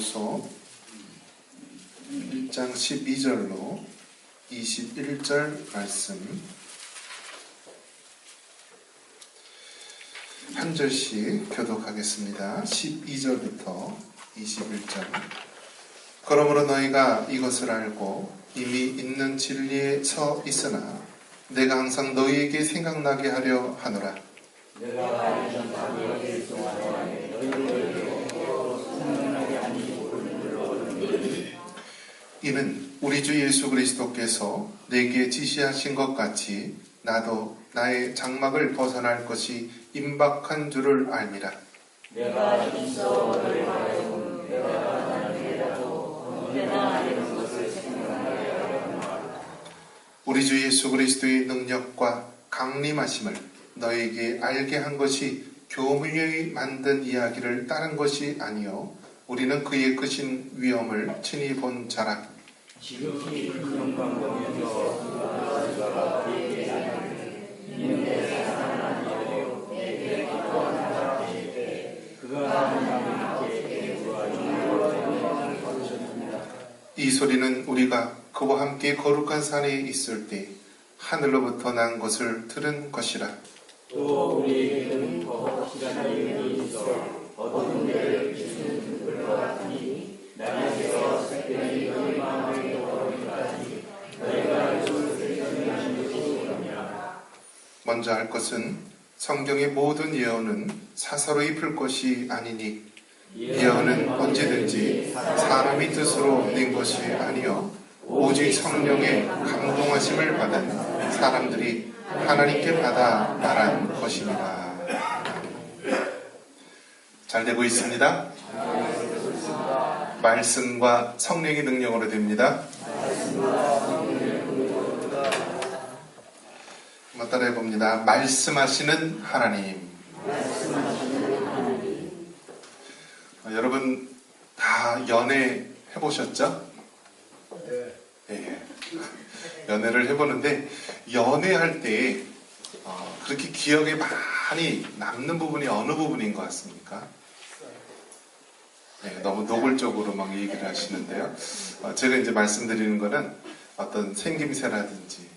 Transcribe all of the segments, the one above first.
야고보서 1장 12절로 21절 말씀 한 절씩 교독하겠습니다. 12절부터 21절. 그러므로 너희가 이것을 알고 이미 있는 진리에 서 있으나 내가 항상 너희에게 생각나게 하려 하노라. 이는 우리 주 예수 그리스도께서 내게 지시하신 것 같이 나도 나의 장막을 벗어날 것이 임박한 줄을 알미라. 내가 있어 너희 하여금 내가 나에게라도 언제나 이런 것을 생각나게 하려고. 우리 주 예수 그리스도의 능력과 강림하심을 너에게 알게 한 것이 교묘히 만든 이야기를 따른 것이 아니요 우리는 그의 크신 위엄을 친히 본 자라. 지극히 큰 영광이며 그가 그에게 있는데 사랑하여 내게 기뻐하는 자에게 그가 하나님께 그와 영광을 받으셨습니다. 이 소리는 우리가 그와 함께 거룩한 산에 있을 때 하늘로부터 난 것을 들은 것이라. 또 우리에게는 더 확실한 일이 있어 어두운 데를 비추는 불과 같으니 나에게서 새벽이 너희 마음을 열어오기까지 너희가 이것을 경외하신 것이 오느니라. 먼저 할 것은 성경의 모든 예언은 사사로이 풀 것이 아니니 예언은 언제든지 사람의 뜻으로 낸 것이 아니요 오직 성령의 감동하심을 받은 사람들이 하나님께 받아 말한 것입니다. 잘 되고 있습니다. 말씀과 성령의 능력으로 됩니다. 한번 따라해 봅니다. 말씀하시는 하나님. 여러분 다 연애 해보셨죠? 네. 연애를 해보는데 연애할 때 그렇게 기억에 많이 남는 부분이 어느 부분인 것 같습니까? 네, 너무 노골적으로 막 얘기를 하시는데요. 제가 이제 말씀드리는 거는 어떤 생김새라든지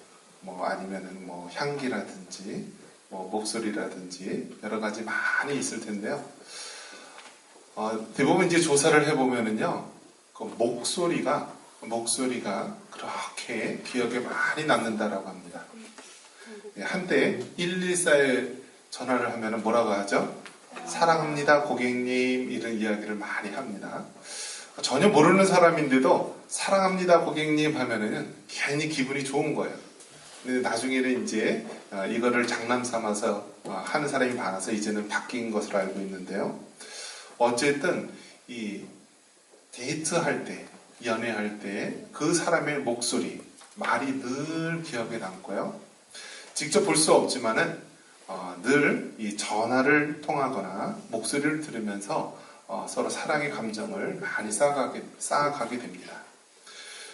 뭐 아니면은 뭐 향기라든지 뭐 목소리라든지 여러 가지 많이 있을 텐데요. 대부분 이제 조사를 해보면은요, 그 목소리가 그렇게 기억에 많이 남는다라고 합니다. 한때 114에 전화를 하면은 뭐라고 하죠? 사랑합니다 고객님 이런 이야기를 많이 합니다. 전혀 모르는 사람인데도 사랑합니다 고객님 하면은 괜히 기분이 좋은 거예요. 근데 나중에는 이제 이거를 장난 삼아서 하는 사람이 많아서 이제는 바뀐 것으로 알고 있는데요. 어쨌든 이 데이트할 때, 연애할 때 그 사람의 목소리, 말이 늘 기억에 남고요. 직접 볼 수 없지만은 늘 이 전화를 통하거나 목소리를 들으면서 서로 사랑의 감정을 많이 쌓아가게 됩니다.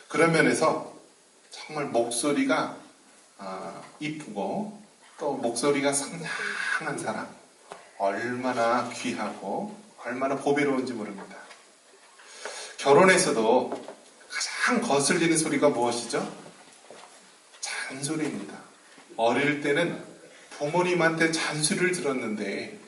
그런 면에서 정말 목소리가 이쁘고 또 목소리가 상냥한 사람 얼마나 귀하고 얼마나 보배로운지 모릅니다. 결혼에서도 가장 거슬리는 소리가 무엇이죠? 잔소리입니다. 어릴 때는 부모님한테 잔소리를 들었는데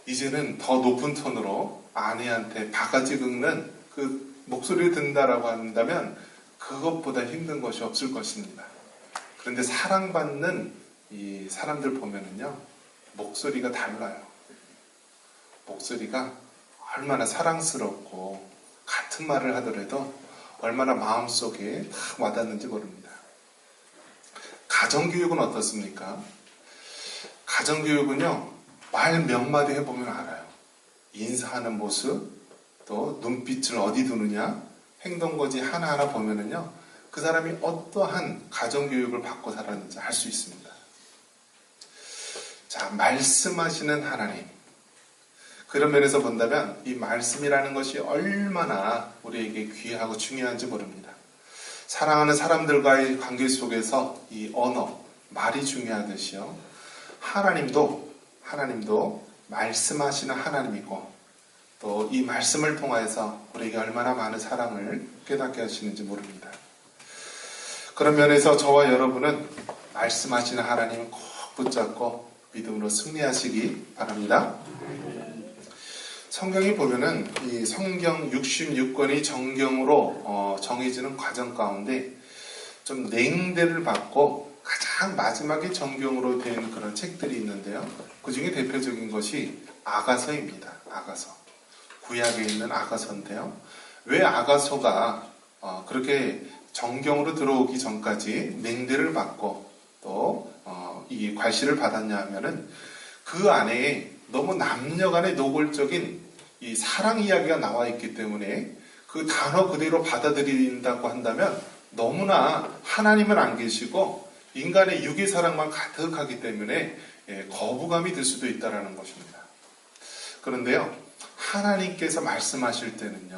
이제는 더 높은 톤으로 아내한테 바가지 긁는 그 목소리를 듣는다라고 한다면 그것보다 힘든 것이 없을 것입니다. 그런데 사랑받는 이 사람들 보면은요, 목소리가 달라요. 목소리가 얼마나 사랑스럽고 같은 말을 하더라도 얼마나 마음속에 탁 와닿는지 모릅니다. 가정교육은 어떻습니까? 가정교육은요, 말 몇 마디 해보면 알아요. 인사하는 모습, 또 눈빛을 어디 두느냐, 행동거지 하나하나 보면은요, 그 사람이 어떠한 가정교육을 받고 살았는지 알 수 있습니다. 자, 말씀하시는 하나님. 그런 면에서 본다면 이 말씀이라는 것이 얼마나 우리에게 귀하고 중요한지 모릅니다. 사랑하는 사람들과의 관계 속에서 이 언어, 말이 중요하듯이요. 하나님도 말씀하시는 하나님이고 또 이 말씀을 통하여서 우리에게 얼마나 많은 사랑을 깨닫게 하시는지 모릅니다. 그런 면에서 저와 여러분은 말씀하시는 하나님을 꼭 붙잡고 믿음으로 승리하시기 바랍니다. 성경이 보면은 이 성경 66권이 정경으로 정해지는 과정 가운데 좀 냉대를 받고 가장 마지막에 정경으로 된 그런 책들이 있는데요. 그 중에 대표적인 것이 아가서입니다. 아가서. 구약에 있는 아가서인데요. 왜 아가서가 그렇게 정경으로 들어오기 전까지 냉대를 받고 또 이 괄시를 받았냐 하면은 그 안에 너무 남녀간의 노골적인 이 사랑 이야기가 나와 있기 때문에 그 단어 그대로 받아들인다고 한다면 너무나 하나님은 안 계시고 인간의 육의 사랑만 가득하기 때문에 거부감이 들 수도 있다는 것입니다. 그런데요, 하나님께서 말씀하실 때는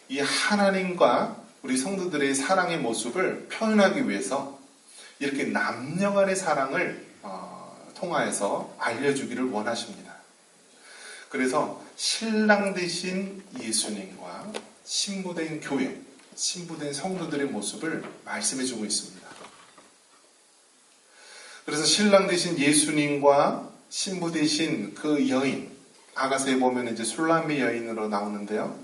이 하나님과 우리 성도들의 사랑의 모습을 표현하기 위해서 이렇게 남녀간의 사랑을 통하여서 알려주기를 원하십니다. 그래서 신랑 되신 예수님과 신부된 교회, 신부된 성도들의 모습을 말씀해주고 있습니다. 그래서 신랑 되신 예수님과 신부 되신 그 여인, 아가서에 보면 이제 술람미 여인으로 나오는데요.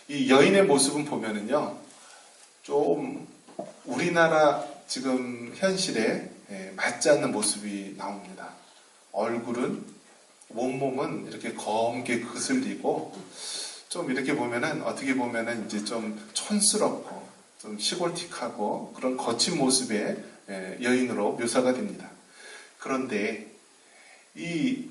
이 여인의 모습은 보면은요, 좀 우리나라 지금 현실에 맞지 않는 모습이 나옵니다. 얼굴은, 몸은 이렇게 검게 그슬리고, 좀 이렇게 보면은, 어떻게 보면은 이제 좀 촌스럽고, 좀 시골틱하고, 그런 거친 모습의 여인으로 묘사가 됩니다. 그런데, 이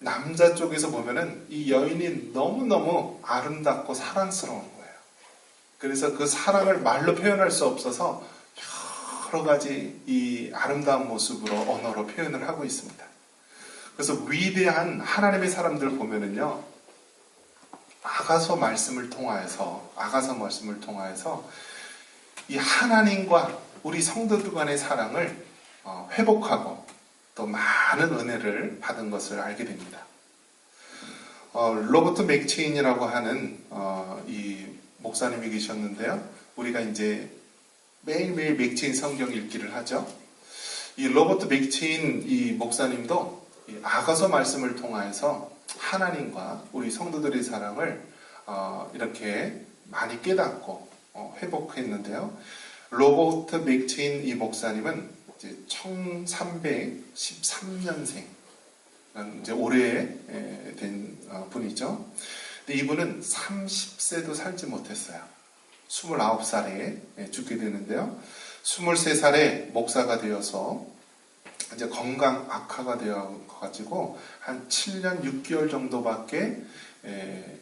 남자 쪽에서 보면은 이 여인이 너무너무 아름답고 사랑스러운 거예요. 그래서 그 사랑을 말로 표현할 수 없어서 여러 가지 이 아름다운 모습으로 언어로 표현을 하고 있습니다. 그래서 위대한 하나님의 사람들 보면은요, 아가서 말씀을 통하여서 이 하나님과 우리 성도들 간의 사랑을 회복하고 또 많은 은혜를 받은 것을 알게 됩니다. 로버트 맥체인이라고 하는 이 목사님이 계셨는데요. 우리가 이제 매일매일 맥체인 성경 읽기를 하죠. 이 로버트 맥체인 이 목사님도 이 아가서 말씀을 통하여서 하나님과 우리 성도들의 사랑을 이렇게 많이 깨닫고 회복했는데요. 로버트 맥체인 이 목사님은 이제 1313년생, 이제 올해 된 분이죠. 근데 이분은 30세도 살지 못했어요. 29살에 죽게 되는데요. 23살에 목사가 되어서 이제 건강 악화가 되어가지고 한 7년 6개월 정도밖에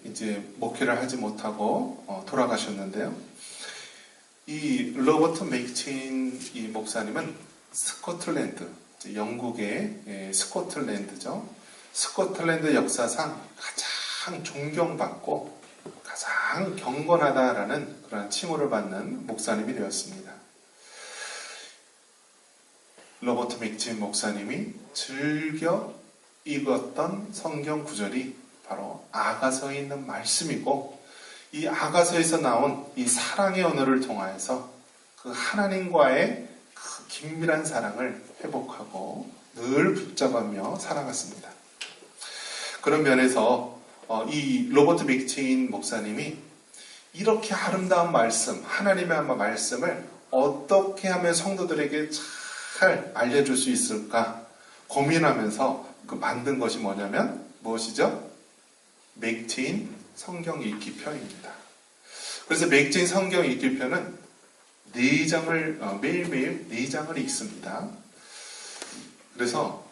이제 목회를 하지 못하고 돌아가셨는데요. 이 로버트 맥체인 이 목사님은 스코틀랜드, 영국의 스코틀랜드죠. 스코틀랜드 역사상 가장 존경받고 가장 경건하다라는 그런 칭호를 받는 목사님이 되었습니다. 로버트 맥체인 목사님이 즐겨 읽었던 성경 구절이 바로 아가서에 있는 말씀이고, 이 아가서에서 나온 이 사랑의 언어를 통하여서 그 하나님과의 그 긴밀한 사랑을 회복하고 늘 붙잡으며 살아갔습니다. 그런 면에서 이 로버트 맥체인 목사님이 이렇게 아름다운 말씀, 하나님의 말씀을 어떻게 하면 성도들에게 잘 알려줄 수 있을까 고민하면서 그 만든 것이 뭐냐면 무엇이죠? 맥체인 성경 읽기표입니다. 그래서 맥체인 성경 읽기표는 4장을 매일매일 4장을 읽습니다. 그래서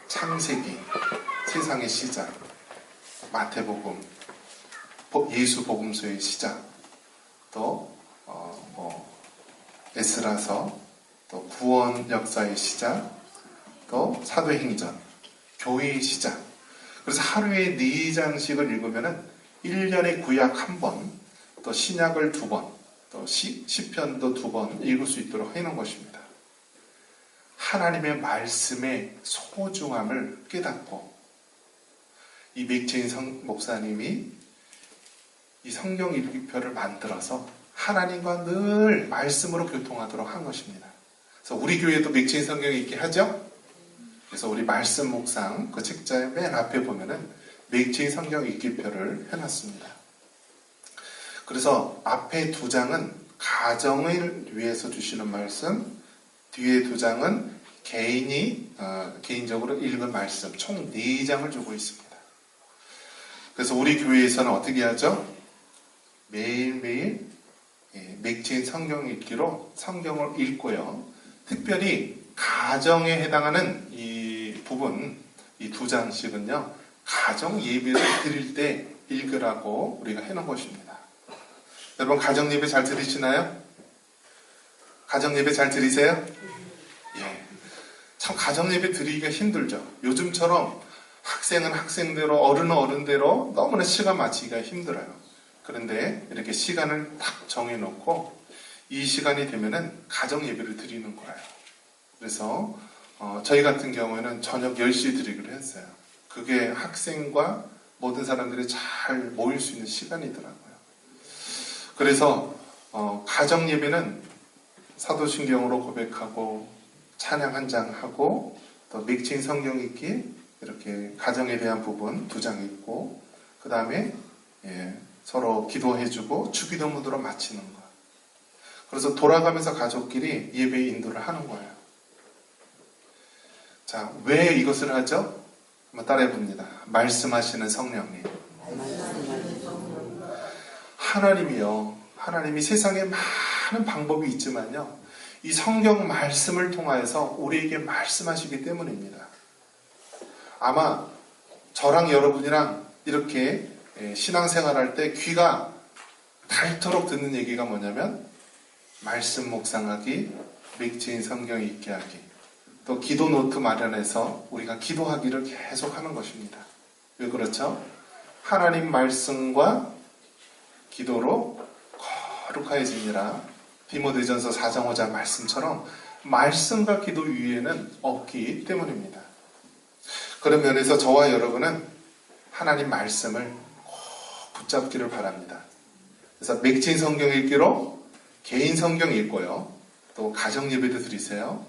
창세기, 세상의 시작, 마태복음, 예수 복음서의 시작, 또 에스라서, 또 구원 역사의 시작, 또 사도행전, 교회의 시작. 그래서 하루에 4장씩을 읽으면은 1년에 구약 1번, 또 신약을 2번, 또 시편도 2번 읽을 수 있도록 해놓은 것입니다. 하나님의 말씀의 소중함을 깨닫고 이 맥체인 목사님이 이 성경 읽기표를 만들어서 하나님과 늘 말씀으로 교통하도록 한 것입니다. 그래서 우리 교회도 맥체인 성경 읽기 하죠? 그래서 우리 말씀 묵상 그 책자의 맨 앞에 보면은 맥체인 성경 읽기표를 해놨습니다. 그래서 앞에 2장은 가정을 위해서 주시는 말씀, 뒤에 2장은 개인적으로 읽은 말씀, 총 4장을 주고 있습니다. 그래서 우리 교회에서는 어떻게 하죠? 매일매일 맥체인 성경 읽기로 성경을 읽고요. 특별히 가정에 해당하는 이 부분, 이 2장씩은요, 가정 예배를 드릴 때 읽으라고 우리가 해놓은 것입니다. 여러분, 가정 예배 잘 들으시나요? 가정 예배 잘 들으세요? 예. 참 가정 예배 드리기가 힘들죠. 요즘처럼 학생은 학생대로, 어른은 어른대로 너무나 시간 맞추기가 힘들어요. 그런데 이렇게 시간을 딱 정해놓고 이 시간이 되면은 가정 예배를 드리는 거예요. 그래서 저희 같은 경우에는 저녁 10시에 드리기로 했어요. 그게 학생과 모든 사람들이 잘 모일 수 있는 시간이더라고요. 그래서 가정 예배는 사도신경으로 고백하고 찬양 한 장 하고 또 맥체인 성경 읽기 이렇게 가정에 대한 부분 2장 읽고 그 다음에 서로 기도해주고 주기도 무드로 마치는 거. 그래서 돌아가면서 가족끼리 예배 인도를 하는 거예요. 자, 왜 이것을 하죠? 한번 따라해 봅니다. 말씀하시는 성령님. 하나님이 세상에 많은 방법이 있지만요, 이 성경 말씀을 통하여서 우리에게 말씀하시기 때문입니다. 아마 저랑 여러분이랑 이렇게 신앙생활할 때 귀가 닳도록 듣는 얘기가 뭐냐면 말씀 묵상하기, 맥체인 성경 읽기 하기, 또 기도 노트 마련해서 우리가 기도하기를 계속 하는 것입니다. 왜 그렇죠? 하나님 말씀과 기도로 거룩하여지니라. 디모데전서 4장 5장 말씀처럼 말씀과 기도 위에는 없기 때문입니다. 그런 면에서 저와 여러분은 하나님 말씀을 꼭 붙잡기를 바랍니다. 그래서 맥체인 성경 읽기로 개인 성경 읽고요. 또 가정 예배도 드리세요.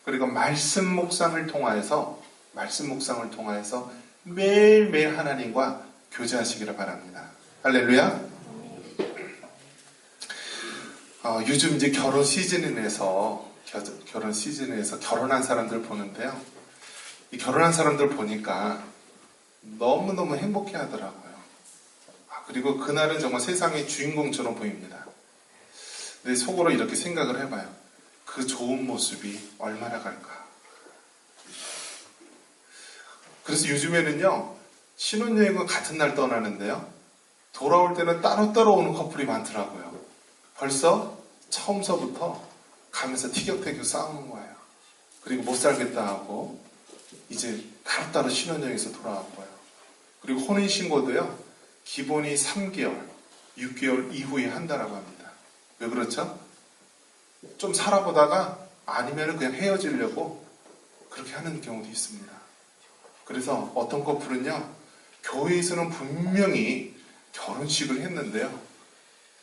그리고 말씀 묵상을 통하여서 매일매일 하나님과 교제하시기를 바랍니다. 할렐루야. 요즘 이제 결혼 시즌에서 결혼한 사람들 보는데요. 이 결혼한 사람들 보니까 너무너무 행복해 하더라고요. 그리고 그날은 정말 세상의 주인공처럼 보입니다. 근데 속으로 이렇게 생각을 해봐요. 그 좋은 모습이 얼마나 갈까. 그래서 요즘에는요, 신혼여행은 같은 날 떠나는데요, 돌아올 때는 따로따로 오는 커플이 많더라고요. 벌써 처음서부터 가면서 티격태격 싸우는 거예요. 그리고 못 살겠다 하고 이제 따로따로 신혼여행에서 돌아왔고요. 그리고 혼인신고도요, 기본이 3개월, 6개월 이후에 한다라고 합니다. 왜 그렇죠? 좀 살아보다가 아니면 그냥 헤어지려고 그렇게 하는 경우도 있습니다. 그래서 어떤 커플은요, 교회에서는 분명히 결혼식을 했는데요,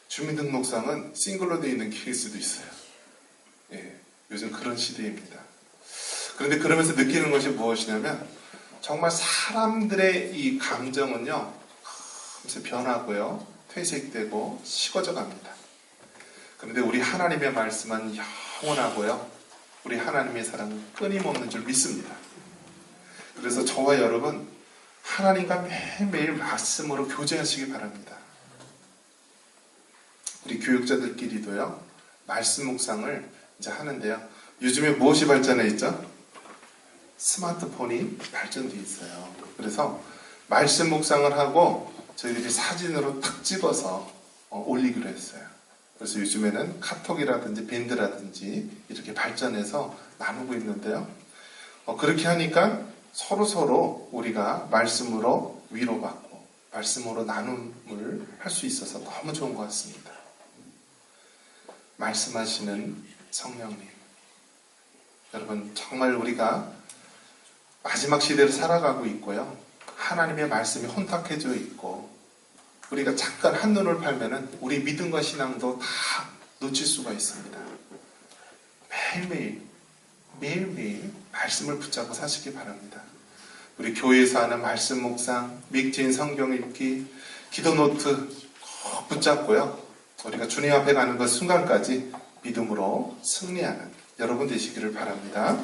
주민등록상은 싱글로 되어 있는 케이스도 있어요. 요즘 그런 시대입니다. 그런데 그러면서 느끼는 것이 무엇이냐면 정말 사람들의 이 감정은요, 금세 변하고요, 퇴색되고 식어져 갑니다. 그런데 우리 하나님의 말씀은 영원하고요, 우리 하나님의 사랑은 끊임없는 줄 믿습니다. 그래서 저와 여러분, 하나님과 매일매일 말씀으로 교제하시기 바랍니다. 우리 교육자들끼리도요, 말씀 묵상을 이제 하는데요. 요즘에 무엇이 발전해 있죠? 스마트폰이 발전돼 있어요. 그래서 말씀 묵상을 하고 저희들이 사진으로 탁 찍어서 올리기로 했어요. 그래서 요즘에는 카톡이라든지 밴드라든지 이렇게 발전해서 나누고 있는데요. 그렇게 하니까 서로 우리가 말씀으로 위로받고 말씀으로 나눔을 할 수 있어서 너무 좋은 것 같습니다. 말씀하시는 성령님, 여러분, 정말 우리가 마지막 시대를 살아가고 있고요, 하나님의 말씀이 혼탁해져 있고 우리가 잠깐 한눈을 팔면은 우리 믿음과 신앙도 다 놓칠 수가 있습니다. 매일매일 말씀을 붙잡고 사시기 바랍니다. 우리 교회에서 하는 말씀 묵상, 믹진 성경 읽기, 기도 노트 꼭 붙잡고요. 우리가 주님 앞에 가는 그 순간까지 믿음으로 승리하는 여러분 되시기를 바랍니다.